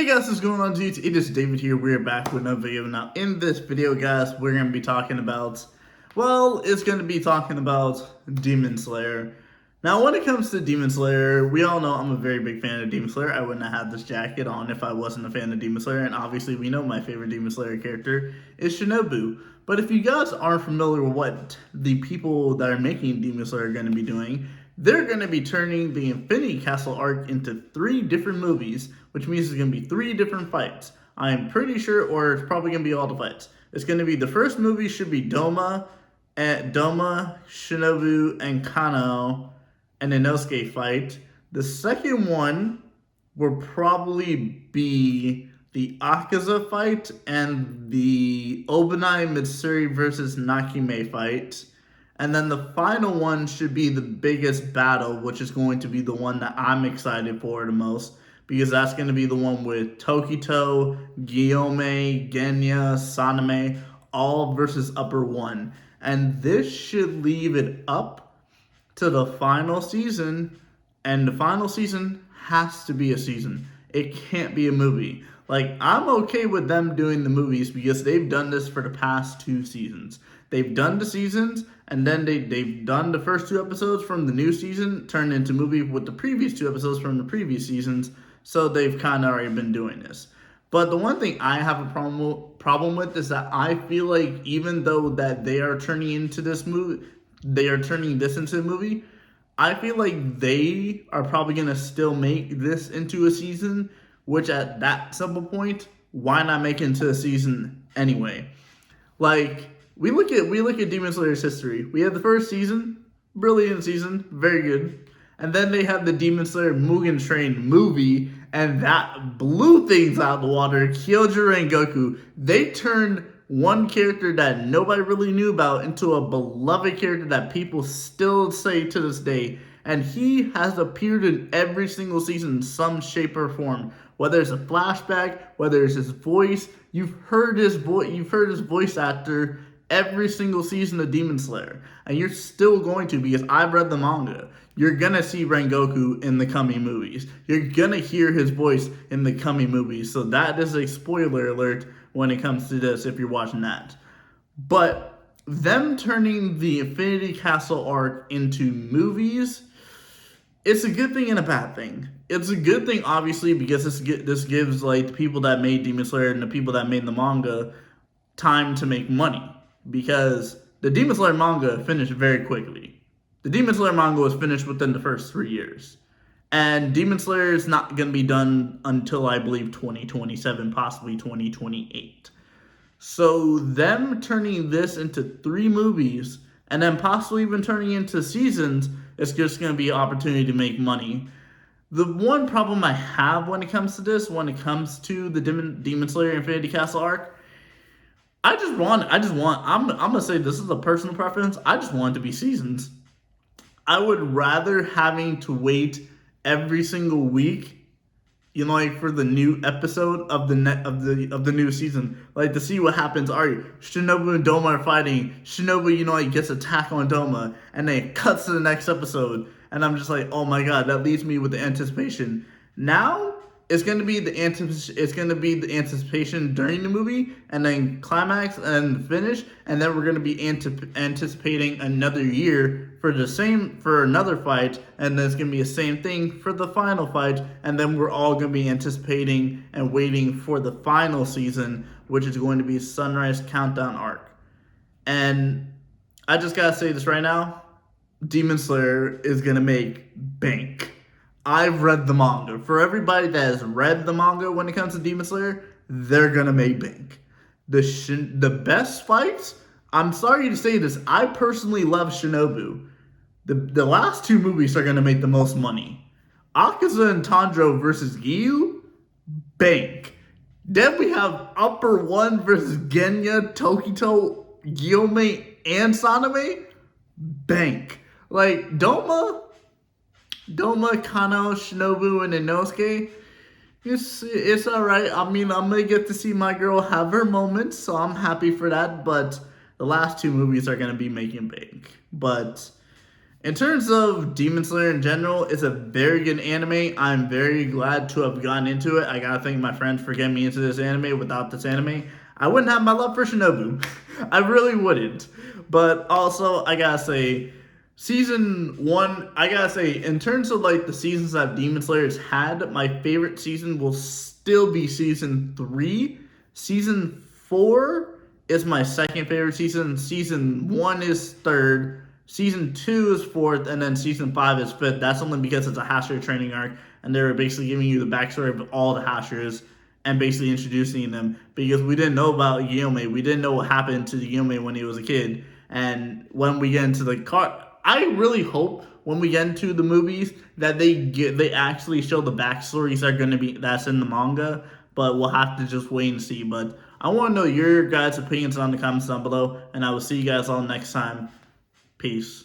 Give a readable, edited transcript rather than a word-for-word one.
Hey guys, what's going on YouTube? It is David here. We're back with another video. Now in this video, guys, we're going to be talking about, Demon Slayer. Now when it comes to Demon Slayer, we all know I'm a very big fan of Demon Slayer. I wouldn't have had this jacket on if I wasn't a fan of Demon Slayer, and obviously we know my favorite Demon Slayer character is Shinobu. But if you guys aren't familiar with what the people that are making Demon Slayer are going to be doing, they're going to be turning the Infinity Castle arc into 3 different movies, which means it's going to be 3 different fights. I'm pretty sure, or it's probably going to be all the fights. It's going to be, the first movie should be Doma, Shinobu, and Kano, and the Inosuke fight. The second one will probably be the Akaza fight and the Obanai Mitsuri versus Nakime fight. And then the final one should be the biggest battle, which is going to be the one that I'm excited for the most, because that's going to be the one with Tokito, Guillaume, Genya, Saname, all versus Upper One. And this should leave it up to the final season, and the final season has to be a season. It can't be a movie. Like, I'm okay with them doing the movies because they've done this for the past 2 seasons. They've done the seasons, and then they've done the first 2 episodes from the new season, turned into movie with the previous 2 episodes from the previous seasons, so they've kind of already been doing this. But the one thing I have a problem with is that I feel like even though that they are turning into this movie, they are turning this into a movie, I feel like they are probably going to still make this into a season, which at that simple point, why not make it into a season anyway? Like, we look at Demon Slayer's history. We had the first season, brilliant season, very good. And then they have the Demon Slayer Mugen Train movie, and that blew things out of the water. Kyojuro and Goku, they turned one character that nobody really knew about into a beloved character that people still say to this day. And he has appeared in every single season in some shape or form. Whether it's a flashback, whether it's his voice, you've heard his voice actor every single season of Demon Slayer. And you're still going to, because I've read the manga. You're going to see Rengoku in the coming movies. You're going to hear his voice in the coming movies. So that is a spoiler alert when it comes to this if you're watching that. But them turning the Infinity Castle arc into movies, it's a good thing and a bad thing. It's a good thing, obviously, because this gives like the people that made Demon Slayer and the people that made the manga time to make money. Because the Demon Slayer manga finished very quickly. The Demon Slayer manga was finished within the first 3 years. And Demon Slayer is not going to be done until, I believe, 2027, possibly 2028. So them turning this into 3 movies, and then possibly even turning into seasons, is just going to be an opportunity to make money. The one problem I have when it comes to this, when it comes to the Demon Slayer Infinity Castle arc, I'm going to say this is a personal preference, I just want it to be seasons. I would rather having to wait every single week, you know, like for the new episode of the new season, like to see what happens. Alright, Shinobu and Doma are fighting. Shinobu, you know, like gets attack on Doma, and then it cuts to the next episode, and I'm just like, oh my god, that leaves me with the anticipation. Now it's gonna be the anticipation during the movie, and then climax and finish, and then we're gonna be anticipating another year for another fight, and then it's gonna be the same thing for the final fight, and then we're all gonna be anticipating and waiting for the final season, which is going to be Sunrise Countdown arc. And I just gotta say this right now, Demon Slayer is gonna make bank. I've read the manga. For everybody that has read the manga when it comes to Demon Slayer, they're gonna make bank. The best fights, I'm sorry to say this, I personally love Shinobu. The last 2 movies are gonna make the most money. Akaza and Tanjiro versus Giyu, bank. Then we have Upper One versus Genya, Tokito, Guillaume, and Saname, bank. Like, Doma, Kano, Shinobu, and Inosuke, it's alright. I mean, I'm going to get to see my girl have her moments, so I'm happy for that. But the last 2 movies are going to be making bank. But In terms of Demon Slayer in general, it's a very good anime. I'm very glad to have gotten into it. I gotta thank my friends for getting me into this anime. Without this anime, I wouldn't have my love for Shinobu. I really wouldn't. But also, I gotta say, season one, I gotta say, in terms of like the seasons that Demon Slayer's had, my favorite season will still be season 3. Season 4 is my second favorite season. Season 1 is third. Season 2 is fourth, and then season 5 is fifth. That's only because it's a Hashira training arc, and they're basically giving you the backstory of all the Hashiras and basically introducing them. Because we didn't know about Yome, we didn't know what happened to Yome when he was a kid. And when we get into the car, I really hope when we get into the movies that they actually show the backstories that are going to be that's in the manga. But we'll have to just wait and see. But I want to know your guys' opinions on the comments down below, and I will see you guys all next time. Peace.